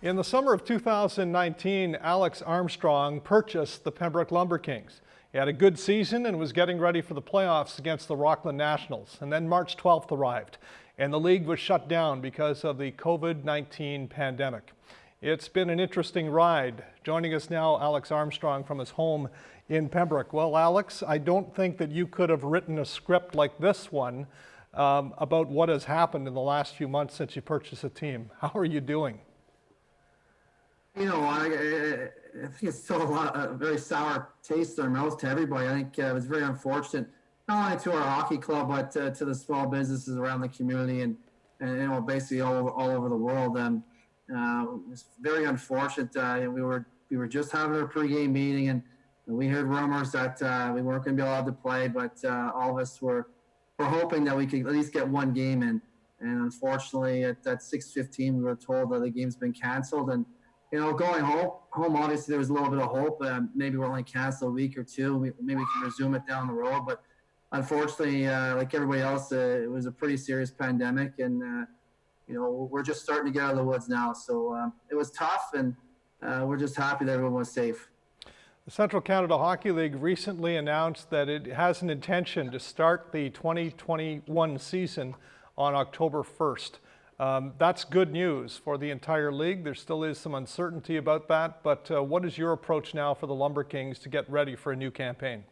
In the summer of 2019, Alex Armstrong purchased the Pembroke Lumber Kings. He had a good season and was getting ready for the playoffs against the Rockland Nationals. And then March 12th arrived, and the league was shut down because of the COVID-19 pandemic. It's been an interesting ride. Joining us now, Alex Armstrong from his home in Pembroke. Well, Alex, I don't think that you could have written a script like this one about what has happened in the last few months since you purchased a team. How are you doing? You know, I think it's still a very sour taste in our mouth to everybody. I think it was very unfortunate, not only to our hockey club, but to the small businesses around the community and you know, basically all over the world. It's very unfortunate. We were just having a pregame meeting, and we heard rumors that we weren't going to be allowed to play, but all of us were hoping that we could at least get one game in. And unfortunately, at 6:15, we were told that the game's been canceled. And you know, going home, obviously there was a little bit of hope. Maybe we'll only cancel a week or two. Maybe we can resume it down the road. But unfortunately, like everybody else, it was a pretty serious pandemic, and you know, we're just starting to get out of the woods now. So it was tough, and we're just happy that everyone was safe. The Central Canada Hockey League recently announced that it has an intention to start the 2021 season on October 1st. That's good news for the entire league. There still is some uncertainty about that, but what is your approach now for the Lumber Kings to get ready for a new campaign?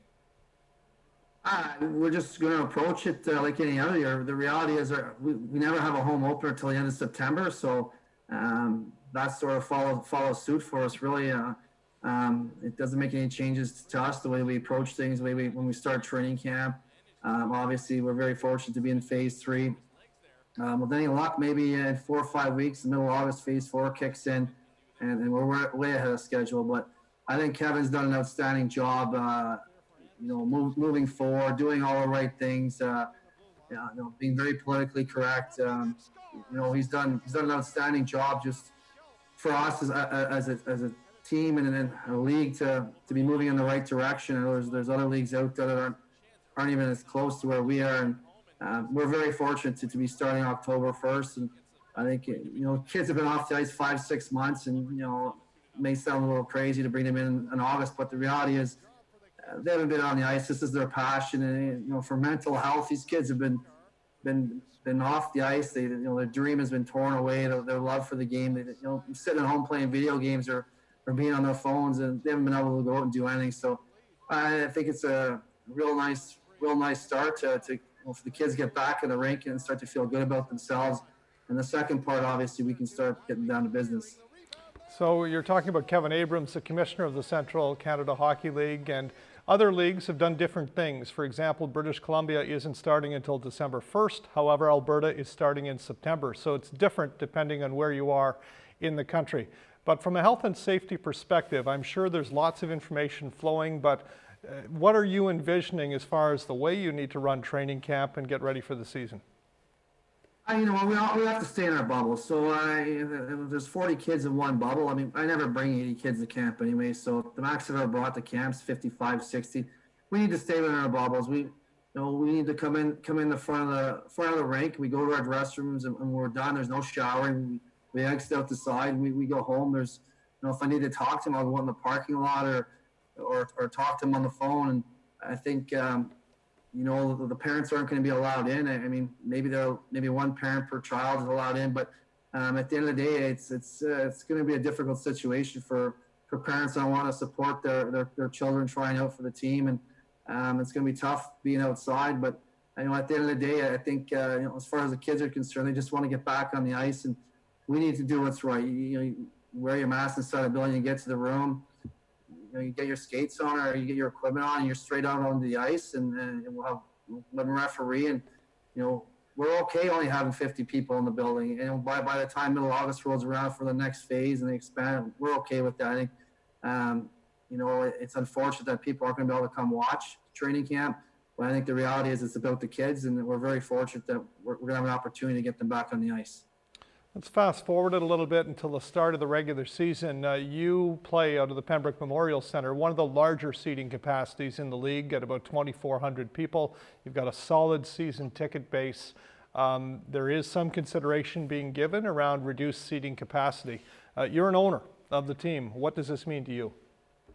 We're just going to approach it like any other year. The reality is we never have a home opener until the end of September, so that sort of follows suit for us, really. It doesn't make any changes to us, the way we approach things, when we start training camp. Obviously, we're very fortunate to be in Phase 3. With any luck, maybe in 4 or 5 weeks, the middle of August, Phase 4 kicks in, and we're way ahead of schedule. But I think Kevin's done an outstanding job, you know, moving forward, doing all the right things, you know, being very politically correct. You know, he's done an outstanding job just for us as a team and then a league to be moving in the right direction. And there's other leagues out there that aren't even as close to where we are. And we're very fortunate to be starting October 1st, and I think, you know, kids have been off the ice 5-6 months, and you know, it may sound a little crazy to bring them in August, but the reality is they haven't been on the ice. This is their passion, and you know, for mental health, these kids have been off the ice. They, you know, their dream has been torn away. Their love for the game. They, you know, sitting at home playing video games or being on their phones, and they haven't been able to go out and do anything. So I think it's a real nice start to for the kids to get back in the rink and start to feel good about themselves. And the second part, obviously, we can start getting down to business. So you're talking about Kevin Abrams, the commissioner of the Central Canada Hockey League, and other leagues have done different things. For example, British Columbia isn't starting until December 1st. However, Alberta is starting in September. So it's different depending on where you are in the country. But from a health and safety perspective, I'm sure there's lots of information flowing, but what are you envisioning as far as the way you need to run training camp and get ready for the season? You know, we have to stay in our bubble. So there's 40 kids in one bubble. I mean, I never bring 80 kids to camp anyway. So the max I've ever brought to camps 55, 60. We need to stay within our bubbles. We need to come in the front of the rink. We go to our dressing rooms, and when we're done, there's no showering. We exit out the side. And we go home. There's, you know, if I need to talk to them, I'll go in the parking lot or talk to them on the phone. And I think, you know, the parents aren't going to be allowed in. I mean, maybe one parent per child is allowed in, but at the end of the day, it's going to be a difficult situation for parents that want to support their children trying out for the team, and it's going to be tough being outside. But you know, at the end of the day, I think you know, as far as the kids are concerned, they just want to get back on the ice, and we need to do what's right. You know, you wear your mask inside the building, you get to the room. You know, you get your skates on or you get your equipment on and you're straight out onto the ice, and we'll have one referee, and you know, we're okay only having 50 people in the building, and by the time middle of August rolls around for the next phase and they expand, we're okay with that. I think you know, it's unfortunate that people aren't going to be able to come watch training camp, but I think the reality is it's about the kids, and we're very fortunate that we're going to have an opportunity to get them back on the ice. Let's fast forward it a little bit until the start of the regular season. You play out of the Pembroke Memorial Centre, one of the larger seating capacities in the league at about 2,400 people. You've got a solid season ticket base. There is some consideration being given around reduced seating capacity. You're an owner of the team. What does this mean to you? I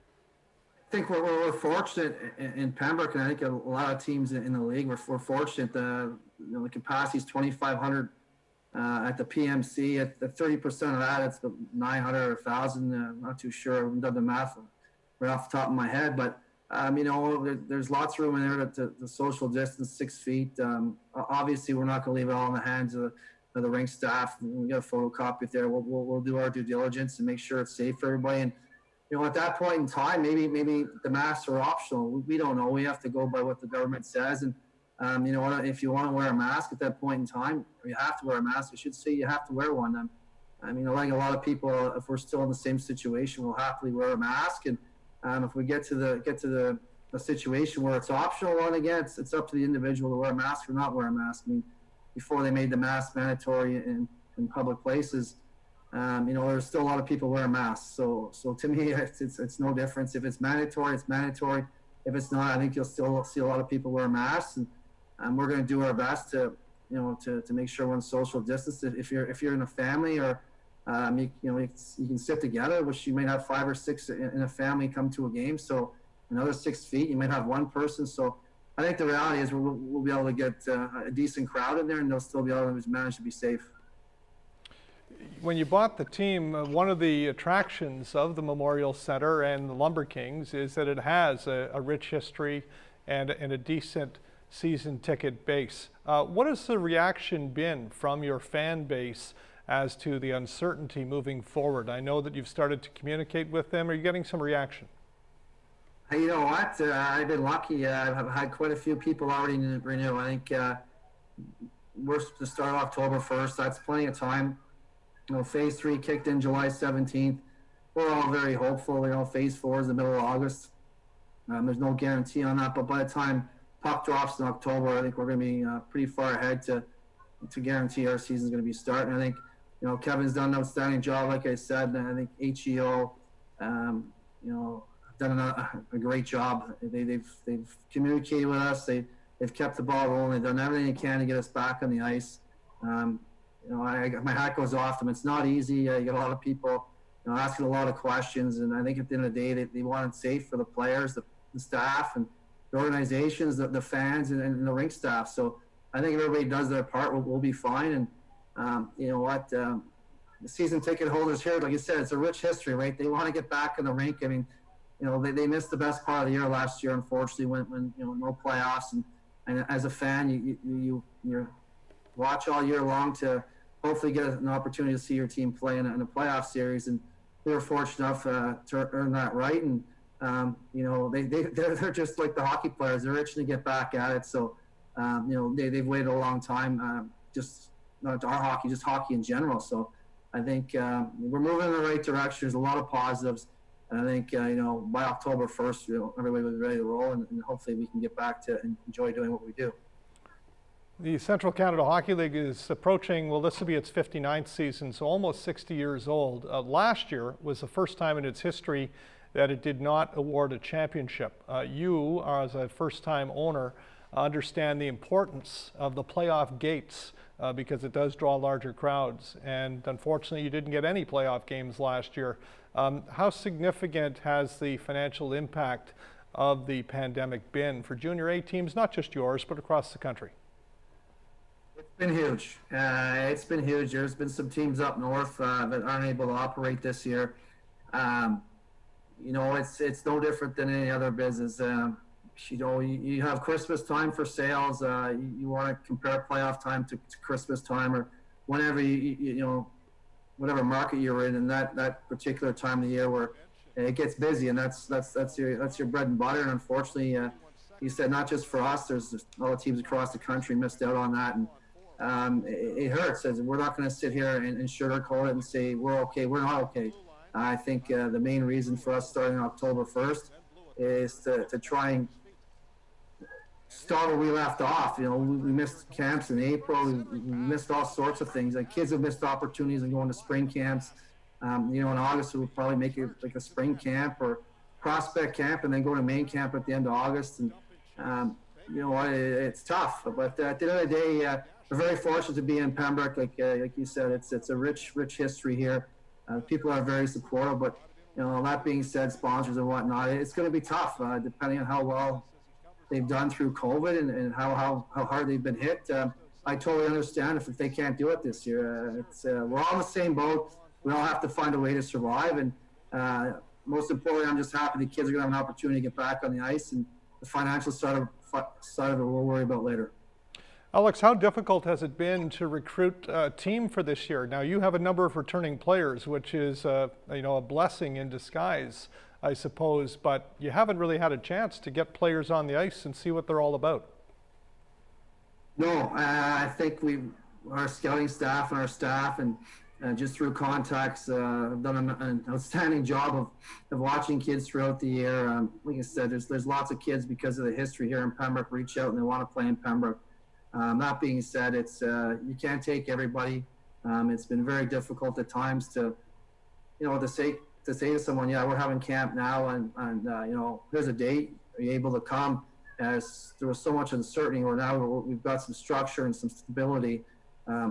think we're fortunate in Pembroke, and I think a lot of teams in the league, we're fortunate. The capacity is 2,500 at the PMC. At the 30% of that, it's 900 or 1,000. I'm not too sure. I haven't done the math right off the top of my head, but there's lots of room in there to social distance, 6 feet. Obviously, we're not going to leave it all in the hands of the rink staff. We got a photocopy there. We'll do our due diligence and make sure it's safe for everybody. And at that point in time, maybe the masks are optional. We don't know. We have to go by what the government says. And if you want to wear a mask at that point in time, or you have to wear a mask, I should say you have to wear one. Like a lot of people, if we're still in the same situation, we'll happily wear a mask. And if we get to the situation where it's optional, and again, it's up to the individual to wear a mask or not wear a mask. Before they made the mask mandatory in public places, there's still a lot of people wearing masks. So to me, it's no difference. If it's mandatory, it's mandatory. If it's not, I think you'll still see a lot of people wear masks, and we're going to do our best to make sure we're in social distance. If you're in a family, or you can sit together, which you might have 5 or 6 in a family come to a game. So another 6 feet, you might have one person. So I think the reality is we'll be able to get a decent crowd in there, and they'll still be able to manage to be safe. When you bought the team, one of the attractions of the Memorial Center and the Lumber Kings is that it has a rich history and a decent season ticket base. What has the reaction been from your fan base as to the uncertainty moving forward? I know that you've started to communicate with them. Are you getting some reaction? You know what? I've been lucky. I've had quite a few people already renew. I think we're to start October 1st. That's plenty of time. Phase 3 kicked in July 17th. We're all very hopeful. Phase 4 is the middle of August. There's no guarantee on that, but by the time puck drops in October, I think we're going to be pretty far ahead to guarantee our season's going to be starting. I think Kevin's done an outstanding job, like I said. And I think HEO, done a great job. They've communicated with us. They've kept the ball rolling. They've done everything they can to get us back on the ice. My hat goes off them. It's not easy. You get a lot of people asking a lot of questions, and I think at the end of the day, they want it safe for the players, the staff, and the organizations, the fans, and the rink staff. So I think if everybody does their part, we'll be fine. And the season ticket holders here, like you said, it's a rich history, right? They want to get back in the rink. They missed the best part of the year last year, unfortunately, when no playoffs. And as a fan, you watch all year long to hopefully get an opportunity to see your team play in a playoff series. And we were fortunate enough to earn that right. And they're just like the hockey players. They're itching to get back at it. So they've waited a long time. Just not our hockey, just hockey in general. So I think we're moving in the right direction. There's a lot of positives. And I think, by October 1st, everybody will be ready to roll, and hopefully we can get back to enjoy doing what we do. The Central Canada Hockey League is approaching, this will be its 59th season, so almost 60 years old. Last year was the first time in its history that it did not award a championship. You, as a first-time owner, understand the importance of the playoff gates because it does draw larger crowds. And unfortunately, you didn't get any playoff games last year. How significant has the financial impact of the pandemic been for Junior A teams, not just yours, but across the country? It's been huge. It's been huge. There's been some teams up north that aren't able to operate this year. It's no different than any other business. You have Christmas time for sales. You want to compare playoff time to Christmas time, or whenever whatever market you're in that particular time of the year where it gets busy, and that's your bread and butter. And unfortunately, you said not just for us, there's just all the teams across the country missed out on that, and it hurts. As we're not going to sit here and sugarcoat it and say we're okay. We're not okay. I think the main reason for us starting October 1st is to try and start where we left off. We missed camps in April. We missed all sorts of things. Like kids have missed opportunities and going to spring camps. In August we'll probably make it like a spring camp or prospect camp, and then go to main camp at the end of August. And it's tough. But at the end of the day, we're very fortunate to be in Pembroke. Like you said, it's a rich history here. People are very supportive, but that being said, sponsors and whatnot, it's going to be tough depending on how well they've done through COVID and how hard they've been hit. I totally understand if they can't do it this year. We're all in the same boat. We all have to find a way to survive, and most importantly, I'm just happy the kids are going to have an opportunity to get back on the ice, and the financial side of it we'll worry about later. Alex, how difficult has it been to recruit a team for this year? Now, you have a number of returning players, which is a blessing in disguise, I suppose, but you haven't really had a chance to get players on the ice and see what they're all about. No, I think our scouting staff and our staff and just through contacts have done an outstanding job of watching kids throughout the year. Like I said, there's lots of kids because of the history here in Pembroke reach out and they want to play in Pembroke. That being said, it's you can't take everybody. It's been very difficult at times to say to someone, yeah, we're having camp now, and here's a date. Are you able to come? As there was so much uncertainty, where now we've got some structure and some stability.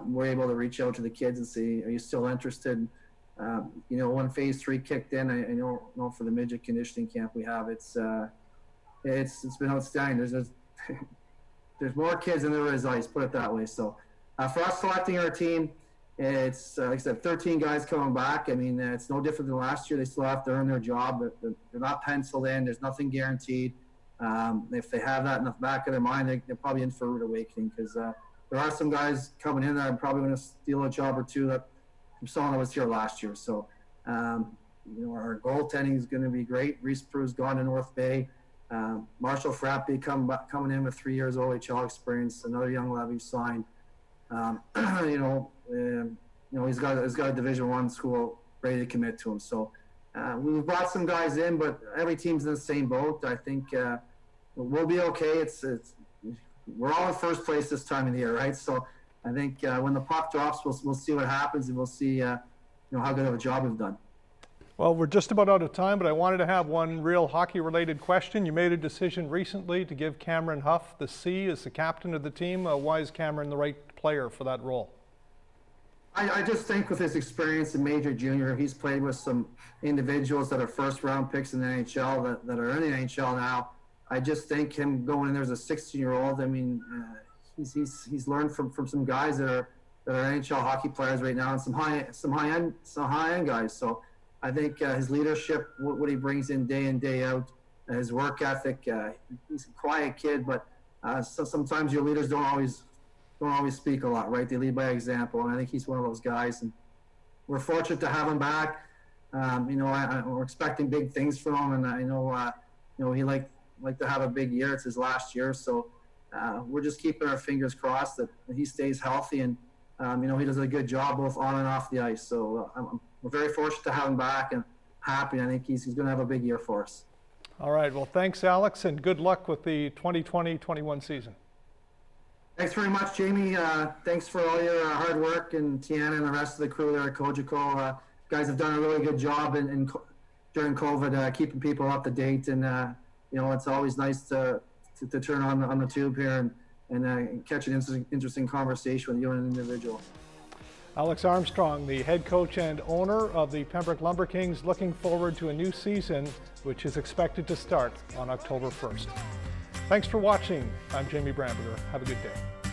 We're able to reach out to the kids and see, are you still interested? When phase 3 kicked in, I know for the midget conditioning camp we have, it's been outstanding. There's more kids than there is ice, put it that way. So for us selecting our team, it's like I said, 13 guys coming back. I mean, it's no different than last year. They still have to earn their job, but they're not penciled in. There's nothing guaranteed. If they have that in the back of their mind, they're probably in for a rude awakening, because there are some guys coming in that are probably going to steal a job or two from someone that was here last year. So, our goaltending is going to be great. Reese Prue's gone to North Bay. Marshall Frappy coming in with 3 years OHL experience. Another young lad we've signed. He's got a Division I school ready to commit to him. So we've brought some guys in, but every team's in the same boat. I think we'll be okay. We're all in first place this time of the year, right? So I think when the puck drops, we'll see what happens, and we'll see how good of a job we've done. Well, we're just about out of time, but I wanted to have one real hockey-related question. You made a decision recently to give Cameron Huff the C as the captain of the team. Why is Cameron the right player for that role? I just think with his experience in Major Junior, he's played with some individuals that are first-round picks in the NHL that are in the NHL now. I just think him going in there as a 16-year-old, I mean, he's learned from some guys that are NHL hockey players right now, and some high-end guys. So I think his leadership, what he brings in day out, his work ethic. He's a quiet kid, but sometimes your leaders don't always speak a lot, right? They lead by example, and I think he's one of those guys. And we're fortunate to have him back. We're expecting big things from him, and I know he like to have a big year. It's his last year, so we're just keeping our fingers crossed that he stays healthy, and he does a good job both on and off the ice. So we're very fortunate to have him back, and happy. I think he's going to have a big year for us. All right. Well, thanks, Alex, and good luck with the 2020-21 season. Thanks very much, Jamie. Thanks for all your hard work, and Tiana and the rest of the crew there at Cogeco. Guys have done a really good job during COVID, keeping people up to date. And it's always nice to turn on the tube here and catch an interesting conversation with you and an individual. Alex Armstrong, the head coach and owner of the Pembroke Lumber Kings, looking forward to a new season, which is expected to start on October 1st. Thanks for watching. I'm Jamie Bramburger. Have a good day.